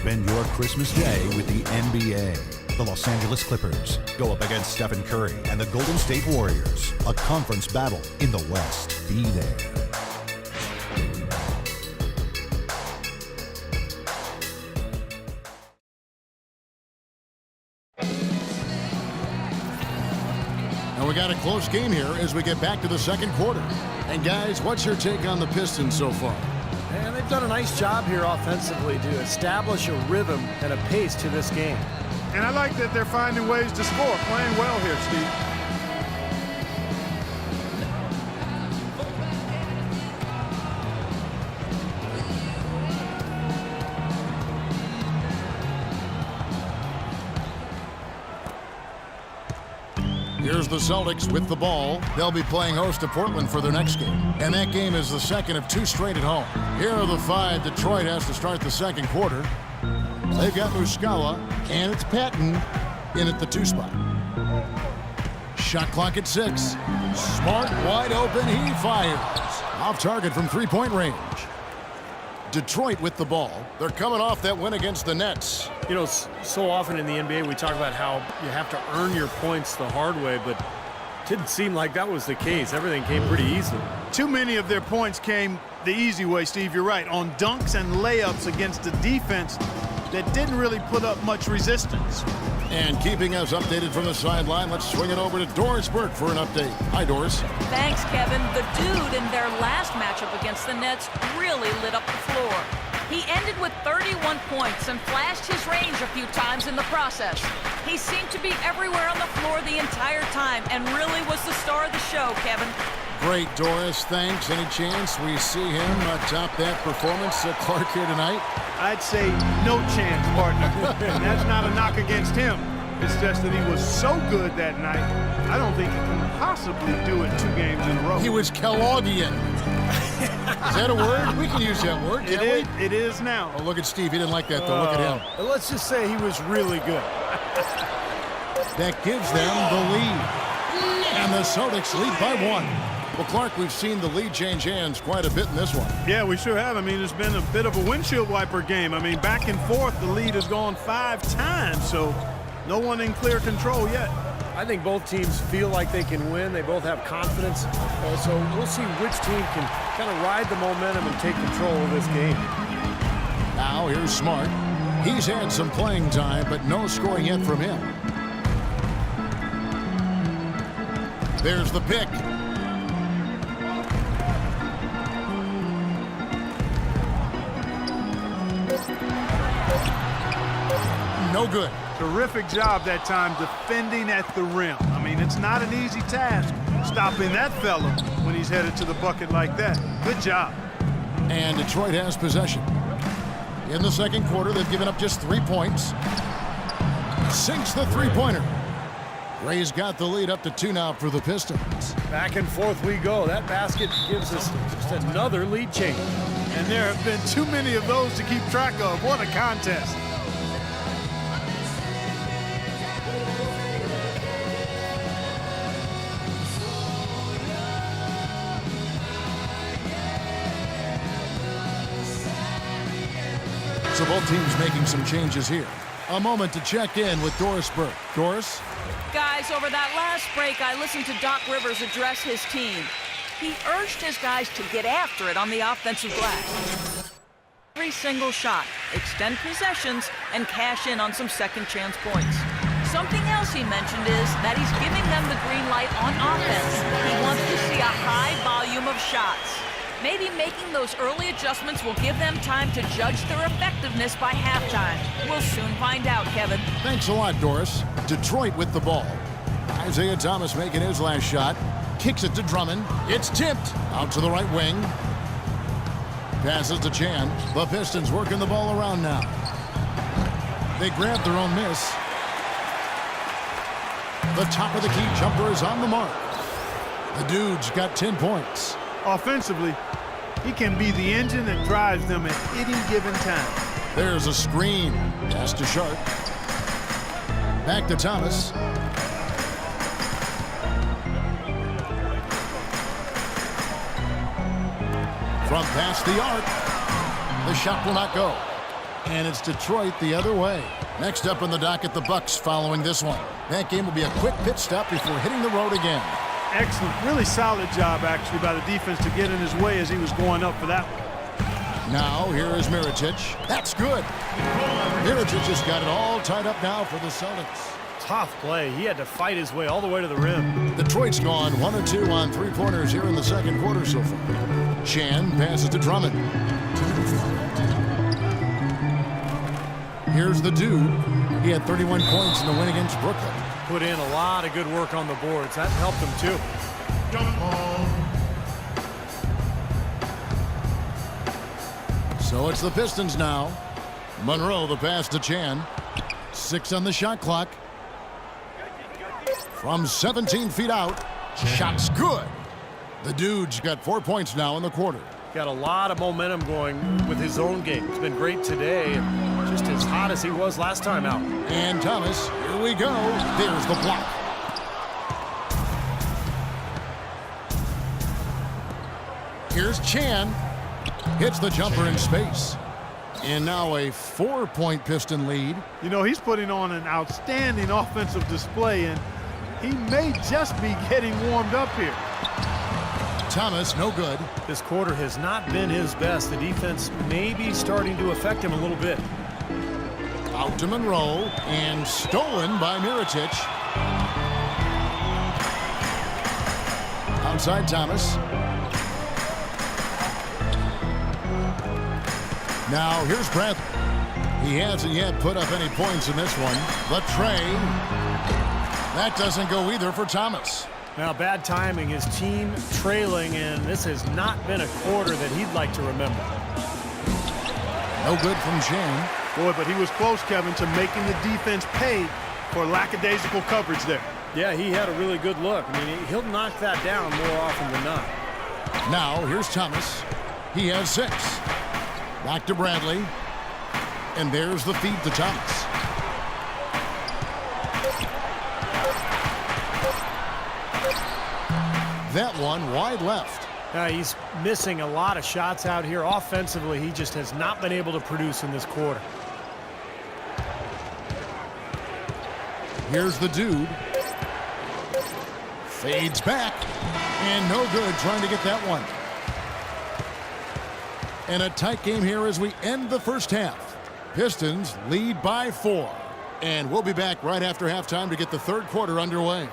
Spend your Christmas day with the NBA. The Los Angeles Clippers go up against Stephen Curry and the Golden State Warriors. A conference battle in the West. Be there. And we got a close game here as we get back to the second quarter. And guys, what's your take on the Pistons so far? And they've done a nice job here offensively to establish a rhythm and a pace to this game. And I like that they're finding ways to score, playing well here, Steve. Here's the Celtics with the ball. They'll be playing host to Portland for their next game. And that game is the second of 2 straight at home. Here are the 5 Detroit has to start the second quarter. They've got Muscala, and it's Patton in at the 2 spot. Shot clock at 6. Smart, wide open, he fires. Off target from 3-point range. Detroit with the ball. They're coming off that win against the Nets. You know, so often in the NBA we talk about how you have to earn your points the hard way, but it didn't seem like that was the case. Everything came pretty easily. Too many of their points came the easy way, Steve. You're right. On dunks and layups against a defense that didn't really put up much resistance. And keeping us updated from the sideline, let's swing it over to Doris Burke for an update. Hi, Doris. Thanks, Kevin. The dude in their last matchup against the Nets really lit up the floor. He ended with 31 points and flashed his range a few times in the process. He seemed to be everywhere on the floor the entire time and really was the star of the show, Kevin. Great, Doris. Thanks. Any chance we see him top that performance at Clark here tonight? I'd say no chance, partner. And that's not a knock against him. It's just that he was so good that night, I don't think he can possibly do it 2 games in a row. He was Kellogghian. Is that a word? We can use that word, can't we? It is now. Oh, look at Steve. He didn't like that, though. Look at him. Let's just say he was really good. That gives them the lead. And the Celtics lead by 1. Well, Clark, we've seen the lead change hands quite a bit in this one. Yeah, we sure have. I mean, it's been a bit of a windshield wiper game. I mean, back and forth, the lead has gone 5 times, so no one in clear control yet. I think both teams feel like they can win. They both have confidence. So we'll see which team can kind of ride the momentum and take control of this game. Now, here's Smart. He's had some playing time, but no scoring yet from him. There's the pick. No good. Terrific job that time defending at the rim. I mean, it's not an easy task stopping that fella when he's headed to the bucket like that. Good job. And Detroit has possession. In the second quarter, they've given up just 3 points. Sinks the 3-pointer. Ray's got the lead up to 2 now for the Pistons. Back and forth we go. That basket gives us just another lead change. And there have been too many of those to keep track of. What a contest. So both teams making some changes here. A moment to check in with Doris Burke. Doris? Guys, over that last break, I listened to Doc Rivers address his team. He urged his guys to get after it on the offensive glass. Every single shot, extend possessions, and cash in on some second-chance points. Something else he mentioned is that he's giving them the green light on offense. He wants to see a high volume of shots. Maybe making those early adjustments will give them time to judge their effectiveness by halftime. We'll soon find out, Kevin. Thanks a lot, Doris. Detroit with the ball. Isaiah Thomas making his last shot. Kicks it to Drummond. It's tipped. Out to the right wing. Passes to Chan. The Pistons working the ball around now. They grab their own miss. The top of the key jumper is on the mark. The dude's got 10 points. Offensively, he can be the engine that drives them at any given time. There's a screen. Pass to Sharp. Back to Thomas. From past the arc. The shot will not go. And it's Detroit the other way. Next up on the docket, the Bucks following this one. That game will be a quick pit stop before hitting the road again. Excellent. Really solid job, actually, by the defense to get in his way as he was going up for that one. Now, here is Mirotic. That's good. Mirotic just got it all tied up now for the Celtics. Tough play. He had to fight his way all the way to the rim. Detroit's gone 1 or 2 on three-pointers here in the second quarter so far. Chan passes to Drummond. Here's the dude. He had 31 points in the win against Brooklyn. Put in a lot of good work on the boards. That helped him too. So it's the Pistons now. Monroe the pass to Chan. 6 on the shot clock. From 17 feet out. Shot's good. The dude's got 4 points now in the quarter. Got a lot of momentum going with his own game. It's been great today. Just as hot as he was last time out. And Thomas, here we go. There's the block. Here's Chan. Hits the jumper in space. And now a 4-point Piston lead. You know, he's putting on an outstanding offensive display, and he may just be getting warmed up here. Thomas, no good. This quarter has not been his best. The defense may be starting to affect him a little bit. Out to Monroe, and stolen by Mirotic. Outside Thomas. Now here's Bradley. He hasn't yet put up any points in this one. The tray. That doesn't go either for Thomas. Now, bad timing. His team trailing, and this has not been a quarter that he'd like to remember. No good from Chan. Boy, but he was close, Kevin, to making the defense pay for lackadaisical coverage there. Yeah, he had a really good look. I mean, he'll knock that down more often than not. Now, here's Thomas. He has 6. Back to Bradley. And there's the feed to Thomas. That one wide left. He's missing a lot of shots out here. Offensively, he just has not been able to produce in this quarter. Here's the dude. Fades back. And no good trying to get that one. And a tight game here as we end the first half. Pistons lead by 4. And we'll be back right after halftime to get the third quarter underway.